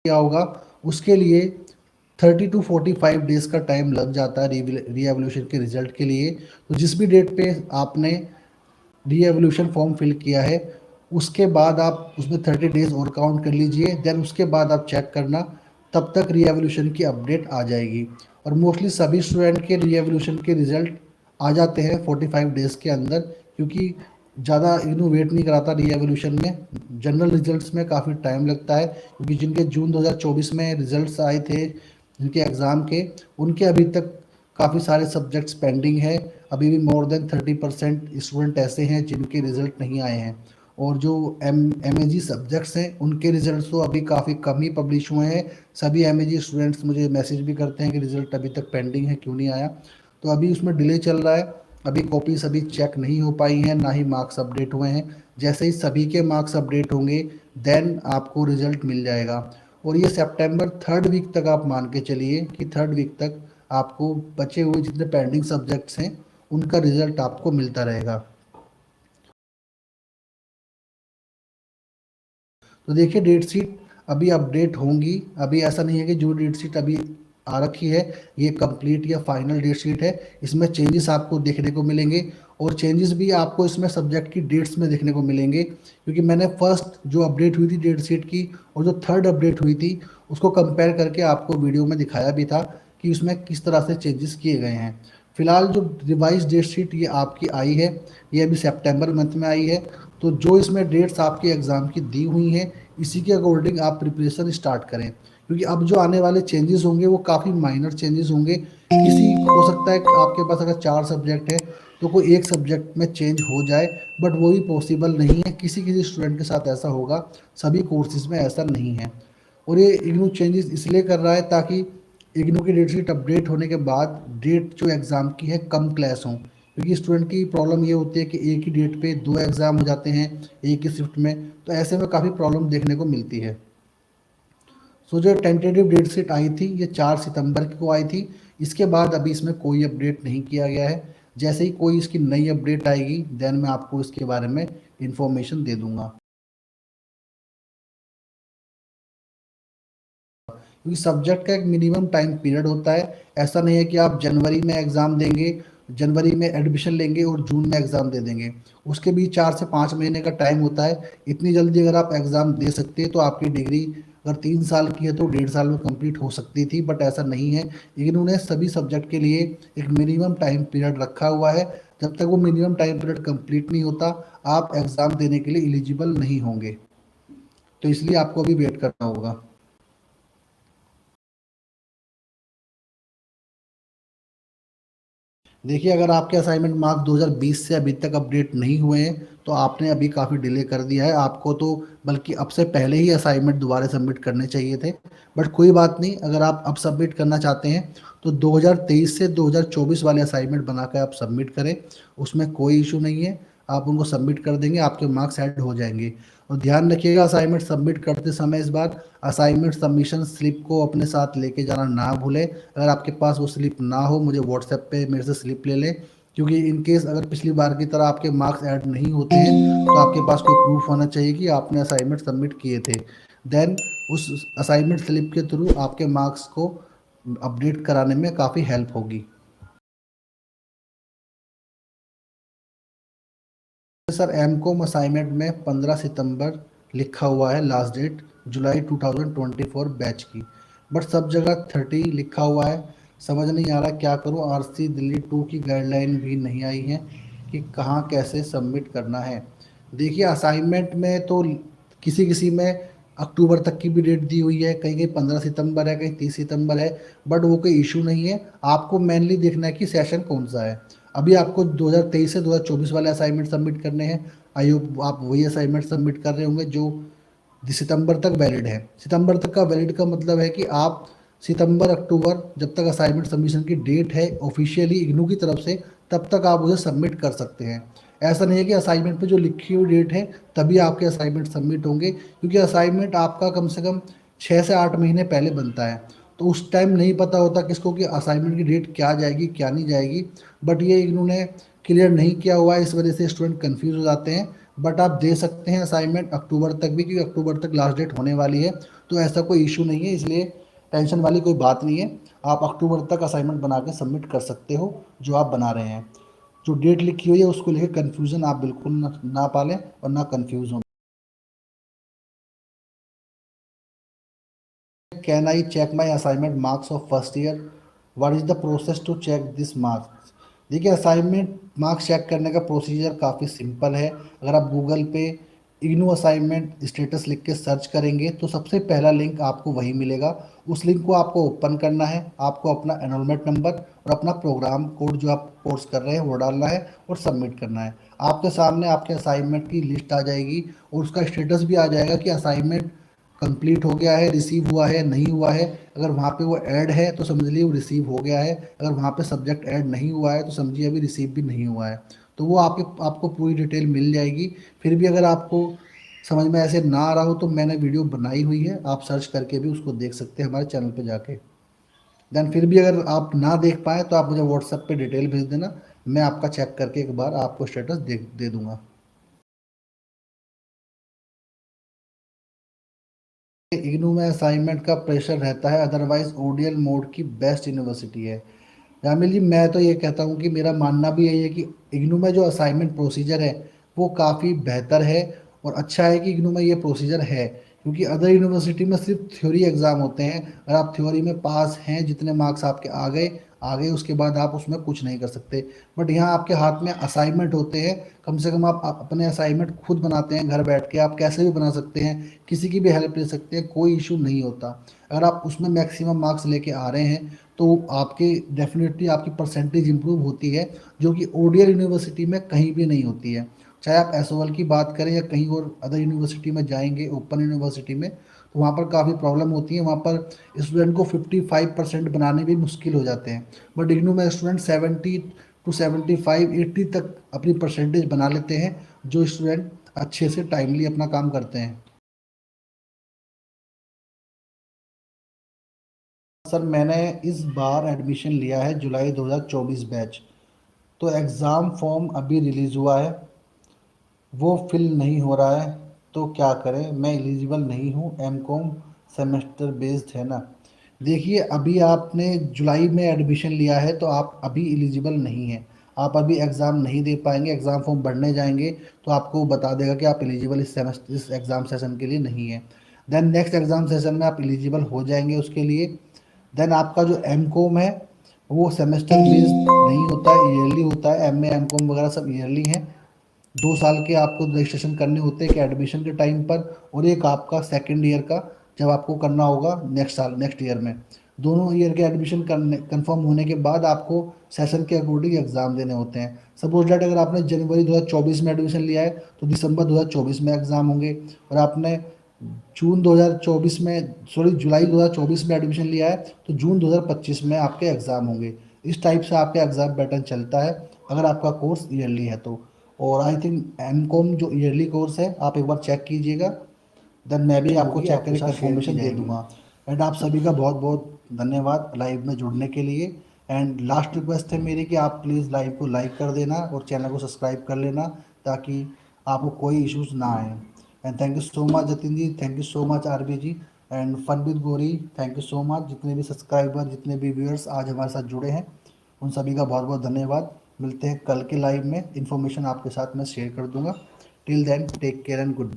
किया होगा उसके लिए 30 to 45 डेज का टाइम लग जाता है रीएवोल्यूशन के रिजल्ट के लिए। तो जिस भी डेट पे आपने रीएवोल्यूशन फॉर्म फिल किया है उसके बाद आप उसमें 30 डेज और काउंट कर लीजिए, देन उसके बाद आप चेक करना, तब तक रीएवोल्यूशन की अपडेट आ जाएगी। और मोस्टली सभी स्टूडेंट के रीएवोल्यूशन के रिजल्ट आ जाते हैं 45 डेज के अंदर, क्योंकि ज़्यादा इग्नू वेट नहीं कराता रीएवोल्यूशन में। जनरल रिजल्ट्स में काफ़ी टाइम लगता है, क्योंकि जिनके जून 2024 में रिजल्ट्स आए थे जिनके एग्ज़ाम के, उनके अभी तक काफ़ी सारे सब्जेक्ट्स पेंडिंग है। अभी भी मोर देन 30% स्टूडेंट ऐसे हैं जिनके रिजल्ट नहीं आए हैं। और जो एमएजी सब्जेक्ट्स हैं उनके रिजल्ट्स तो अभी काफ़ी कम ही पब्लिश हुए हैं। सभी एमएजी स्टूडेंट्स मुझे मैसेज भी करते हैं कि रिजल्ट अभी तक पेंडिंग है, क्यों नहीं आया। तो अभी उसमें डिले चल रहा है, अभी कॉपीज अभी चेक नहीं हो पाई हैं, ना ही मार्क्स अपडेट हुए हैं। जैसे ही सभी के मार्क्स अपडेट होंगे देन आपको रिजल्ट मिल जाएगा। और ये सितंबर 3rd वीक तक आप मान के चलिए कि 3rd वीक तक आपको बचे हुए जितने पेंडिंग सब्जेक्ट्स हैं उनका रिजल्ट आपको मिलता रहेगा। तो देखिए डेट शीट अभी अपडेट होंगी। अभी ऐसा नहीं है कि जो डेट शीट अभी आ रखी है ये कंप्लीट या फाइनल डेट शीट है, इसमें चेंजेस आपको देखने को मिलेंगे। और चेंजेस भी आपको इसमें सब्जेक्ट की डेट्स में देखने को मिलेंगे, क्योंकि मैंने फर्स्ट जो अपडेट हुई थी डेट शीट की और जो 3rd अपडेट हुई थी उसको कंपेयर करके आपको वीडियो में दिखाया भी था कि उसमें किस तरह से चेंजेस किए गए हैं। फिलहाल जो रिवाइज डेट शीट ये आपकी आई है, ये अभी सितंबर मंथ में आई है। तो जो इसमें डेट्स आपके एग्ज़ाम की दी हुई हैं इसी के अकॉर्डिंग आप प्रिपरेशन स्टार्ट करें, क्योंकि अब जो आने वाले चेंजेस होंगे वो काफ़ी माइनर चेंजेस होंगे। किसी हो सकता है कि आपके पास अगर 4 सब्जेक्ट है तो कोई एक सब्जेक्ट में चेंज हो जाए, बट वो भी पॉसिबल नहीं है। किसी किसी स्टूडेंट के साथ ऐसा होगा, सभी कोर्सेज में ऐसा नहीं है। और ये इग्नू चेंजेस इसलिए कर रहा है ताकि इग्नू की डेट शीट अपडेट होने के बाद डेट जो एग्ज़ाम की है कम क्लैश हों, क्योंकि स्टूडेंट की प्रॉब्लम ये होती है कि एक ही डेट पे 2 एग्ज़ाम हो जाते हैं एक ही शिफ्ट में, तो ऐसे में काफ़ी प्रॉब्लम देखने को मिलती है। सो जो टेंटेटिव डेट शीट आई थी ये 4 सितंबर को आई थी। इसके बाद अभी इसमें कोई अपडेट नहीं किया गया है। जैसे ही कोई इसकी नई अपडेट आएगी देन मैं आपको इसके बारे में इंफॉर्मेशन दे दूंगा। क्योंकि सब्जेक्ट का एक मिनिमम टाइम पीरियड होता है। ऐसा नहीं है कि आप जनवरी में एग्ज़ाम देंगे, जनवरी में एडमिशन लेंगे और जून में एग्ज़ाम दे देंगे। उसके बीच 4 से 5 महीने का टाइम होता है। इतनी जल्दी अगर आप एग्ज़ाम दे सकते हैं तो आपकी डिग्री अगर 3 साल की है तो 1.5 साल में कंप्लीट हो सकती थी, बट ऐसा नहीं है। लेकिन उन्हें सभी सब्जेक्ट के लिए एक मिनिमम टाइम पीरियड रखा हुआ है। जब तक वो मिनिमम टाइम पीरियड कंप्लीट नहीं होता आप एग्ज़ाम देने के लिए एलिजिबल नहीं होंगे। तो इसलिए आपको अभी वेट करना होगा। देखिए अगर आपके असाइनमेंट मार्क्स 2020 से अभी तक अपडेट नहीं हुए हैं तो आपने अभी काफ़ी डिले कर दिया है। आपको तो बल्कि अब से पहले ही असाइनमेंट दोबारा सबमिट करने चाहिए थे, बट कोई बात नहीं। अगर आप अब सबमिट करना चाहते हैं तो 2023 से 2024 वाले असाइनमेंट बनाकर आप सबमिट करें, उसमें कोई इशू नहीं है। आप उनको सबमिट कर देंगे, आपके मार्क्स ऐड हो जाएंगे। और ध्यान रखिएगा असाइनमेंट सबमिट करते समय इस बार असाइनमेंट सबमिशन स्लिप को अपने साथ लेके जाना ना भूलें। अगर आपके पास वो स्लिप ना हो मुझे व्हाट्सएप पे मेरे से स्लिप ले लें, क्योंकि इन केस अगर पिछली बार की तरह आपके मार्क्स ऐड नहीं होते हैं तो आपके पास कोई प्रूफ होना चाहिए कि आपने असाइनमेंट सबमिट किए थे। देन उस असाइनमेंट स्लिप के थ्रू आपके मार्क्स को अपडेट कराने में काफ़ी हेल्प होगी। सर एम कॉम असाइनमेंट में 15 सितंबर लिखा हुआ है लास्ट डेट, जुलाई 2024 बैच की, बट सब जगह 30 लिखा हुआ है। समझ नहीं आ रहा क्या करूं। आरसी दिल्ली 2 की गाइडलाइन भी नहीं आई है कि कहाँ कैसे सबमिट करना है। देखिए असाइनमेंट में तो किसी किसी में अक्टूबर तक की भी डेट दी हुई है, कहीं कहीं 15 सितंबर है, कहीं 30 सितंबर है, बट वो कोई इशू नहीं है। आपको मेनली देखना है कि सेशन कौन सा है। अभी आपको 2023 से 2024 वाले असाइनमेंट सबमिट करने हैं। आई होप आप वही असाइनमेंट सबमिट कर रहे होंगे जो सितंबर तक वैलिड है। सितंबर तक का वैलिड का मतलब है कि आप सितंबर अक्टूबर जब तक असाइनमेंट सबमिशन की डेट है ऑफिशियली इग्नू की तरफ से, तब तक आप उसे सबमिट कर सकते हैं। ऐसा नहीं है कि असाइनमेंट पे जो लिखी हुई डेट है तभी आपके असाइनमेंट सबमिट होंगे, क्योंकि असाइनमेंट आपका कम से कम 6 से 8 महीने पहले बनता है। तो उस टाइम नहीं पता होता किसको कि असाइनमेंट की डेट क्या जाएगी क्या नहीं जाएगी। बट ये इन्होंने क्लियर नहीं किया हुआ है, इस वजह से स्टूडेंट कंफ्यूज हो जाते हैं। बट आप दे सकते हैं असाइनमेंट अक्टूबर तक भी, क्योंकि अक्टूबर तक लास्ट डेट होने वाली है। तो ऐसा कोई इशू नहीं है, इसलिए टेंशन वाली कोई बात नहीं है। आप अक्टूबर तक असाइनमेंट बना के सबमिट कर सकते हो जो आप बना रहे हैं। जो डेट लिखी हुई है उसको लेकर कन्फ्यूज़न आप बिल्कुल ना पालें और ना कन्फ्यूज़ हों। Can I check my assignment marks of first year? What is the process to check this marks? देखिए, असाइनमेंट मार्क्स चेक करने का प्रोसीजर काफ़ी सिंपल है। अगर आप गूगल पे इग्नू असाइनमेंट स्टेटस लिख के सर्च करेंगे तो सबसे पहला लिंक आपको वही मिलेगा। उस लिंक को आपको ओपन करना है, आपको अपना एनरोलमेंट नंबर और अपना प्रोग्राम कोड जो आप कोर्स कर रहे हैं वो डालना है और सबमिट करना है। आपके सामने आपके असाइनमेंट की लिस्ट आ जाएगी और उसका स्टेटस भी आ जाएगा कि असाइनमेंट कंप्लीट हो गया है, रिसीव हुआ है, नहीं हुआ है। अगर वहाँ पे वो ऐड है तो समझ लीजिए वो रिसीव हो गया है। अगर वहाँ पे सब्जेक्ट ऐड नहीं हुआ है तो समझिए अभी रिसीव भी नहीं हुआ है। तो वो आपको पूरी डिटेल मिल जाएगी। फिर भी अगर आपको समझ में ऐसे ना आ रहा हो तो मैंने वीडियो बनाई हुई है, आप सर्च करके भी उसको देख सकते हैं हमारे चैनल पे जाके। देन फिर भी अगर आप ना देख पाएँ तो आप मुझे व्हाट्सएप पे डिटेल भेज देना, मैं आपका चेक करके एक बार आपको स्टेटस दे दूँगा। इग्नू में असाइनमेंट का प्रेशर रहता है, अदरवाइज ओडीएल मोड की बेस्ट यूनिवर्सिटी है। जामिल जी, मैं तो ये कहता हूँ कि मेरा मानना भी यही है कि इग्नू में जो असाइनमेंट प्रोसीजर है वो काफ़ी बेहतर है और अच्छा है कि इग्नू में ये प्रोसीजर है। क्योंकि अदर यूनिवर्सिटी में सिर्फ थ्योरी एग्ज़ाम होते हैं। अगर आप थ्योरी में पास हैं, जितने मार्क्स आपके आ गए उसके बाद आप उसमें कुछ नहीं कर सकते। बट यहाँ आपके हाथ में असाइनमेंट होते हैं। कम से कम आप अपने असाइनमेंट खुद बनाते हैं घर बैठ के, आप कैसे भी बना सकते हैं, किसी की भी हेल्प ले सकते हैं, कोई इशू नहीं होता। अगर आप उसमें मैक्सिमम मार्क्स लेके आ रहे हैं तो आपके डेफिनेटली आपकी परसेंटेज इंप्रूव होती है, जो कि ओडियर यूनिवर्सिटी में कहीं भी नहीं होती है। चाहे आप एसओएल की बात करें या कहीं और अदर यूनिवर्सिटी में जाएंगे, ओपन यूनिवर्सिटी में, तो वहाँ पर काफ़ी प्रॉब्लम होती है। वहाँ पर स्टूडेंट को 55% बनाने भी मुश्किल हो जाते हैं। बट इग्नू में स्टूडेंट 70 टू 75 80 तक अपनी परसेंटेज बना लेते हैं, जो स्टूडेंट अच्छे से टाइमली अपना काम करते हैं। सर, मैंने इस बार एडमिशन लिया है जुलाई 2024 बैच। तो एग्ज़ाम फॉर्म अभी रिलीज़ हुआ है, वो फिल नहीं हो रहा है। तो क्या करें, मैं एलिजिबल नहीं हूँ, एमकॉम सेमेस्टर बेस्ड है ना। देखिए, अभी आपने जुलाई में एडमिशन लिया है तो आप अभी एलिजिबल नहीं हैं। आप अभी एग्ज़ाम नहीं दे पाएंगे। एग्ज़ाम फॉर्म भरने जाएंगे तो आपको बता देगा कि आप एलिजिबल इस सेमेस्टर इस एग्ज़ाम सेशन के लिए नहीं है। देन नेक्स्ट एग्ज़ाम सेशन में आप एलिजिबल हो जाएंगे उसके लिए। देन आपका जो एम कॉम है वो सेमेस्टर बेस्ड नहीं होता है, ईयरली होता है। एम ए एम कॉम वगैरह सब ईयरली हैं। 2 साल के आपको रजिस्ट्रेशन करने होते हैं कि एडमिशन के टाइम पर, और एक आपका सेकेंड ईयर का जब आपको करना होगा नेक्स्ट साल नेक्स्ट ईयर में। दोनों ईयर के एडमिशन करने कंफर्म होने के बाद आपको सेशन के अकॉर्डिंग एग्ज़ाम देने होते हैं। सपोज डैट अगर आपने जनवरी 2024 में एडमिशन लिया है तो दिसंबर 2024 में एग्ज़ाम होंगे। और आपने जून 2024 में सॉरी जुलाई 2024 में एडमिशन लिया है तो जून 2025 में आपके एग्ज़ाम होंगे। इस टाइप से आपका एग्ज़ाम पैटर्न चलता है अगर आपका कोर्स ईयरली है तो। और आई थिंक एम कॉम जो ईयरली कोर्स है आप एक बार चेक कीजिएगा, देन मैं भी आपको चेक करके कंफर्मेशन दे दूंगा। एंड आप सभी का बहुत बहुत धन्यवाद लाइव में जुड़ने के लिए। एंड लास्ट रिक्वेस्ट है मेरी कि आप प्लीज़ लाइव को लाइक कर देना और चैनल को सब्सक्राइब कर लेना, ताकि आपको कोई इश्यूज ना आए। And thank you so much Jatin ji, thank you so much RB ji, and fun with Gori, thank you so much. जितने भी सब्सक्राइबर, जितने भी व्यूअर्स आज हमारे साथ जुड़े हैं, उन सभी का बहुत बहुत धन्यवाद। मिलते हैं कल के लाइव में, इन्फॉर्मेशन आपके साथ मैं शेयर कर दूंगा। Till then take care and good.